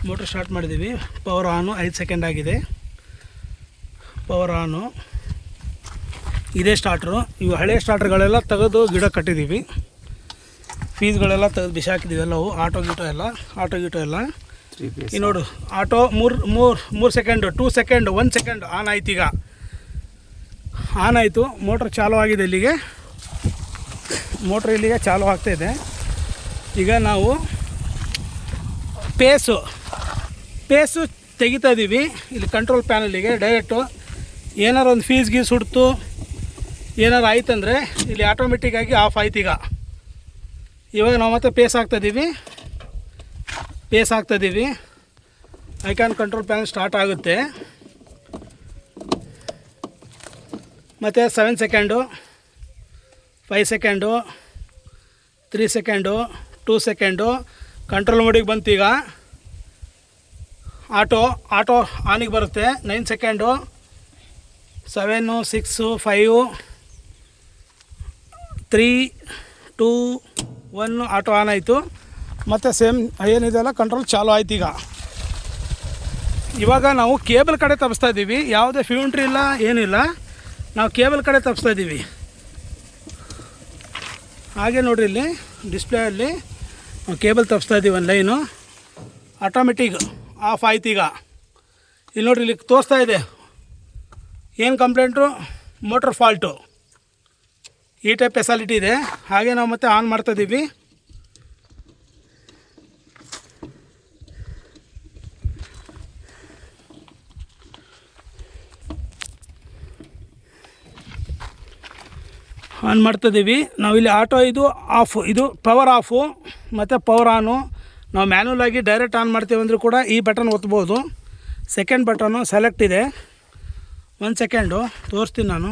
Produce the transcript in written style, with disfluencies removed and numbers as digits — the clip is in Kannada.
ಮೋಟ್ರ್ ಸ್ಟಾರ್ಟ್ ಮಾಡಿದ್ದೀವಿ. ಪವರ್ ಆನು 5 ಸೆಕೆಂಡ್ ಆಗಿದೆ. ಪವರ್ ಆನು ಇದೇ ಸ್ಟಾರ್ಟ್ರು. ಇವು ಹಳೆ ಸ್ಟಾರ್ಟ್ರ್ಗಳೆಲ್ಲ ತೆಗೆದು ಗಿಡ ಕಟ್ಟಿದ್ದೀವಿ. ಫೀಸ್ಗಳೆಲ್ಲ ತೆಗೆದು ಬಿಸಾಕಿದ್ದೀವಿ ಎಲ್ಲವು. ಆಟೋ ಗೀಟೋ ಎಲ್ಲ ಈ ನೋಡು. ಆಟೋ ಮೂರು ಸೆಕೆಂಡು, 2 ಸೆಕೆಂಡು, 1 ಸೆಕೆಂಡ್ ಆನ್ ಆಯ್ತು. ಈಗ ಆನ್ ಆಯಿತು. ಮೋಟ್ರ್ ಚಾಲೂ ಆಗಿದೆ. ಮೋಟ್ರ್ ಇಲ್ಲಿಗೆ ಚಾಲೂ ಆಗ್ತಾಯಿದೆ. ಈಗ ನಾವು ಪೇಸು ತೆಗಿತಾ ಇದ್ದೀವಿ. ಇಲ್ಲಿ ಕಂಟ್ರೋಲ್ ಪ್ಯಾನಲಿಗೆ ಡೈರೆಕ್ಟು ಏನಾರು ಒಂದು ಫೀಸ್ಗೆ ಸುಡ್ತು ಏನಾರು ಆಯ್ತಂದರೆ ಇಲ್ಲಿ ಆಟೋಮೆಟಿಕ್ಕಾಗಿ ಆಫ್ ಆಯ್ತು. ಇವಾಗ ನಾವು ಮತ್ತೆ ಪೇಸ್ ಹಾಕ್ತಾಯಿದ್ದೀವಿ. ಐಕಾನ್ ಕಂಟ್ರೋಲ್ ಪ್ಯಾನಲ್ ಸ್ಟಾರ್ಟ್ ಆಗುತ್ತೆ. ಮತ್ತು 7 second, 5 second, 3 second, 2 second control ಮೋಡಿಗೆ ಬಂತು. ಈಗ ಆಟೋ ಆನಿಗೆ ಬರುತ್ತೆ. 9 ಸೆಕೆಂಡು, 7, 6, 5, 3, 2, 1 ಆಟೋ ಆನ್ ಆಯಿತು. ಮತ್ತು ಸೇಮ್ ಏನಿದೆಯಲ್ಲ ಕಂಟ್ರೋಲ್ ಚಾಲೂ ಆಯ್ತು. ಇವಾಗ ನಾವು ಕೇಬಲ್ ಕಡೆ ತಪ್ಪಿಸ್ತಾ ಇದ್ದೀವಿ. ಯಾವುದೇ ಫ್ಯೂಂಟ್ರಿ ಇಲ್ಲ, ಏನಿಲ್ಲ. ನಾವು ಕೇಬಲ್ ಕಡೆ ತಪ್ಪಿಸ್ತಾ ಇದ್ದೀವಿ. ಹಾಗೆ ನೋಡಿರಿ, ಇಲ್ಲಿ ಡಿಸ್ಪ್ಲೇಯಲ್ಲಿ ನಾವು ಕೇಬಲ್ ತಪ್ಪಿಸ್ತಾ ಇದ್ದೀವಿ. ಒಂದು ಲೈನು ಆಟೋಮೆಟಿಕ್ ಆಫ್ ಆಯ್ತು. ಈಗ ಇಲ್ಲಿ ನೋಡಿರಿ, ಇಲ್ಲಿ ತೋರಿಸ್ತಾ ಇದೆ ಏನು ಕಂಪ್ಲೇಂಟು, ಮೋಟ್ರ್ ಫಾಲ್ಟು. ಈ ಟೈಪ್ ಫೆಸಿಲಿಟಿ ಇದೆ. ಹಾಗೆ ನಾವು ಮತ್ತೆ ಆನ್ ಮಾಡ್ತಾಯಿದ್ದೀವಿ. ನಾವಿಲ್ಲಿ ಆಟೋ ಇದು ಆಫ್, ಇದು ಪವರ್ ಆಫು ಮತ್ತು ಪವರ್ ಆನು. ನಾವು ಮ್ಯಾನ್ಯಲ್ ಆಗಿ ಡೈರೆಕ್ಟ್ ಆನ್ ಮಾಡ್ತೀವಿ ಅಂದರೂ ಕೂಡ ಈ ಬಟನ್ ಒತ್ಬೋದು. ಸೆಕೆಂಡ್ ಬಟನು ಸೆಲೆಕ್ಟ್ ಇದೆ. 1 ಸೆಕೆಂಡು ತೋರಿಸ್ತೀನಿ ನಾನು.